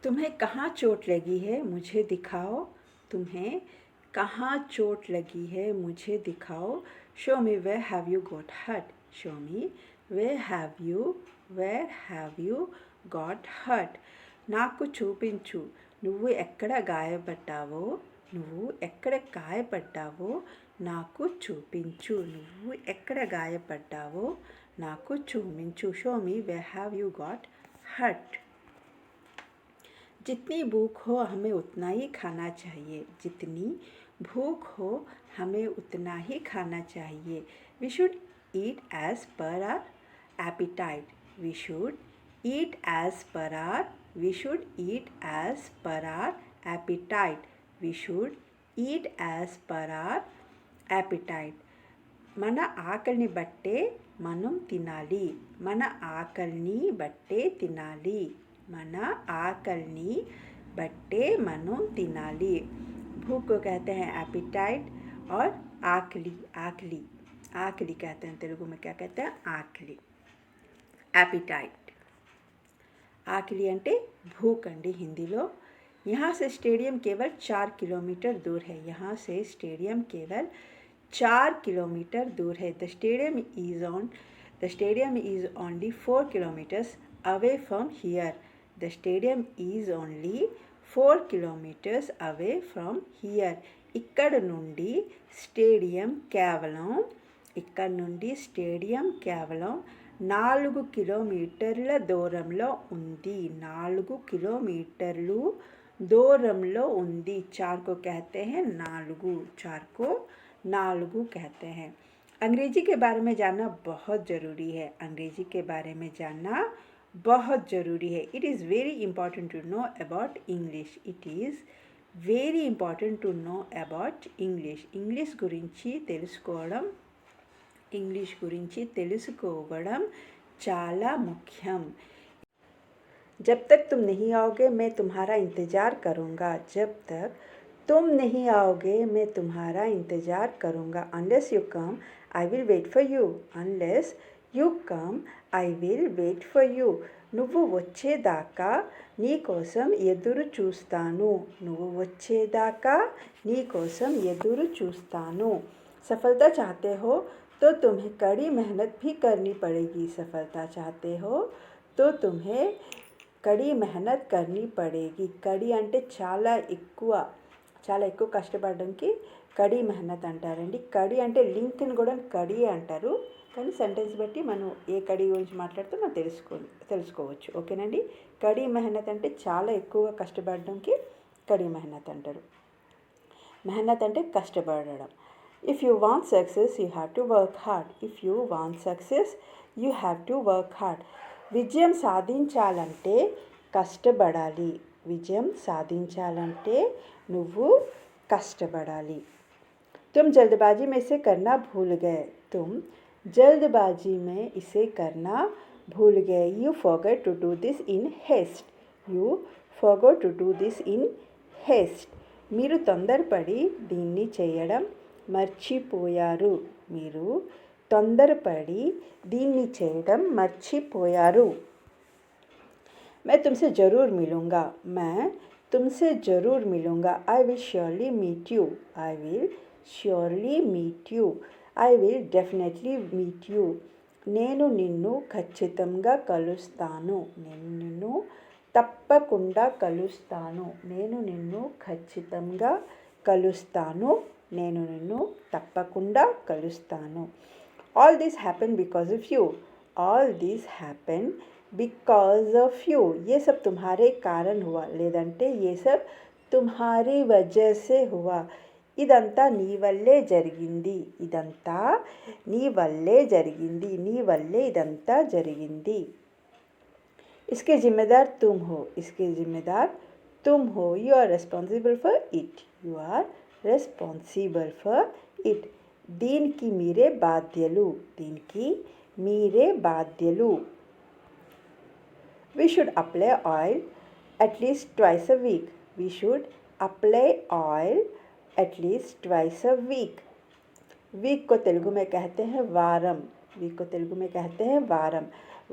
तुम्हें कहाँ चोट लगी है मुझे दिखाओ। तुम्हें कहाँ चोट लगी है मुझे दिखाओ। Show me where have you got hurt. Show me where have you got hurt. నాకు చూపించు నువ్వు ఎక్కడ గాయపడ్డావో. నువ్వు ఎక్కడ గాయపడ్డావో నాకు చూపించు. నువ్వు ఎక్కడ గాయపడ్డావో నాకు చూపించు. Show me wear have you got hurt. जितनी भूख हो हमें उतना ही खाना चाहिए. जितनी भूख हो हमें उतना ही खाना चाहिए. We should eat as per our appetite. We should eat as per our appetite. We should eat as per our appetite. మన ఆకలిని బట్టే మనం తినాలి. మన ఆకలిని బట్టే తినాలి. మన ఆకలిని बट्टे मनो तिनाली. भूख को कहते हैं एपिटाइट और आकली कहते हैं. तेलुगु में क्या कहते हैं? आकली. एपिटाइट. आकली अंटे भूख अंडी हिंदीलो. यहाँ से स्टेडियम केवल 4 किलोमीटर दूर है. यहाँ से स्टेडियम केवल 4 किलोमीटर दूर है. The stadium is only 4 kilometers away from here. The stadium is only 4 kilometers away from here. ఇక్కడ నుండి స్టేడియం కేవలం 4 కిలోమీటర్ల దూరంలో ఉంది. 4 కిలోమీటర్లు దూరంలో ఉంది. 4 को कहते हैं 4 कहते हैं. अंग्रेजी के बारे में जानना बहुत ज़रूरी है. अंग्रेजी के बारे में जानना बहुत ज़रूरी है. It is very important to know about English. It is very important to know about English. English गुరించి తెలుసుకోవడం చాలా ముఖ్యం. जब तक तुम नहीं आओगे मैं तुम्हारा इंतज़ार करूँगा. जब तक तुम नहीं आओगे मैं तुम्हारा इंतज़ार करूँगा. Unless you come, I will wait for you. Unless you come, I will wait for you. నువ్వు వచ్చేదాకా నీ కోసం ఎదురు చూస్తాను. सफलता चाहते हो तो तुम्हें कड़ी मेहनत भी करनी पड़ेगी. सफलता चाहते हो तो तुम्हें कड़ी मेहनत करनी पड़ेगी. कड़ी అంటే చాలా ఎక్కువ కష్టపడడానికి కడి మెహనత్ అంటారండి. కడి అంటే లింక్ని కూడా కడి అంటారు. కానీ సెంటెన్స్ బట్టి మనం ఏ కడి గురించి మాట్లాడితే మనం తెలుసుకోవచ్చు. ఓకేనండి. కడి మెహనత్ అంటే చాలా ఎక్కువ కష్టపడడానికి కడి మెహనత్ అంటారు. మెహనత్ అంటే కష్టపడడం. If you want success you have to work hard. విజయం సాధించాలంటే కష్టపడాలి. నువ్వు కష్టపడాలి. तुम जल्दबाजी में इसे करना भूल गए. You forgot to do this in haste. మీరు తొందరపడి దీన్ని చేయడం మర్చిపోయారు. मैं तुमसे ज़रूर मिलूँगा. I will surely meet you. I will definitely meet you. నేను నిన్ను ఖచ్చితంగా కలుస్తాను. తప్పకుండా కలుస్తాను. All this happened because of you. ये सब तुम्हारे कारण हुआ. लेదంటే ये सब तुम्हारी वजह से हुआ. ఇదంతా నీ వల్లే జరిగింది. నీ వల్లే ఇదంతా జరిగింది. इसके जिम्मेदार तुम हो. You are responsible for it. దీనికి మీరే బాధ్యులు. We should apply oil at least twice a week. Week को तेलुगु में कहते हैं వారం.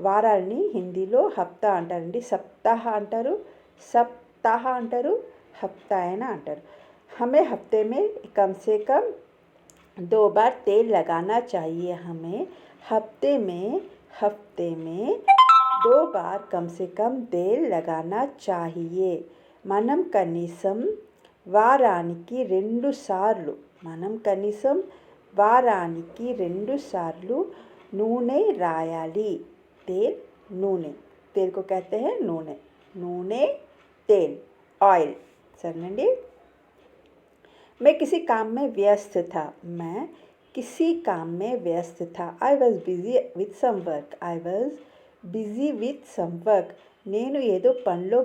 వారాల్ని హిందీలో హప్తా అంటారండి. సప్తాహ అంటారు, सप्ताह अंटारू हफ्तायन अंटारू। हमें हफ्ते में कम से कम 2 बार तेल लगाना चाहिए। हमें हफ्ते में 2 बार कम से कम तेल लगाना चाहिए। మనం కనీసం వారానికి 2 సార్లు नूने रायाली। नूने तेल को कहते हैं नूने तेल ऑयल सरेనండి। मैं किसी काम में व्यस्त था। I was busy with some work। నేను ఏదో పనిలో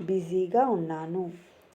బిజీగా ఉన్నాను।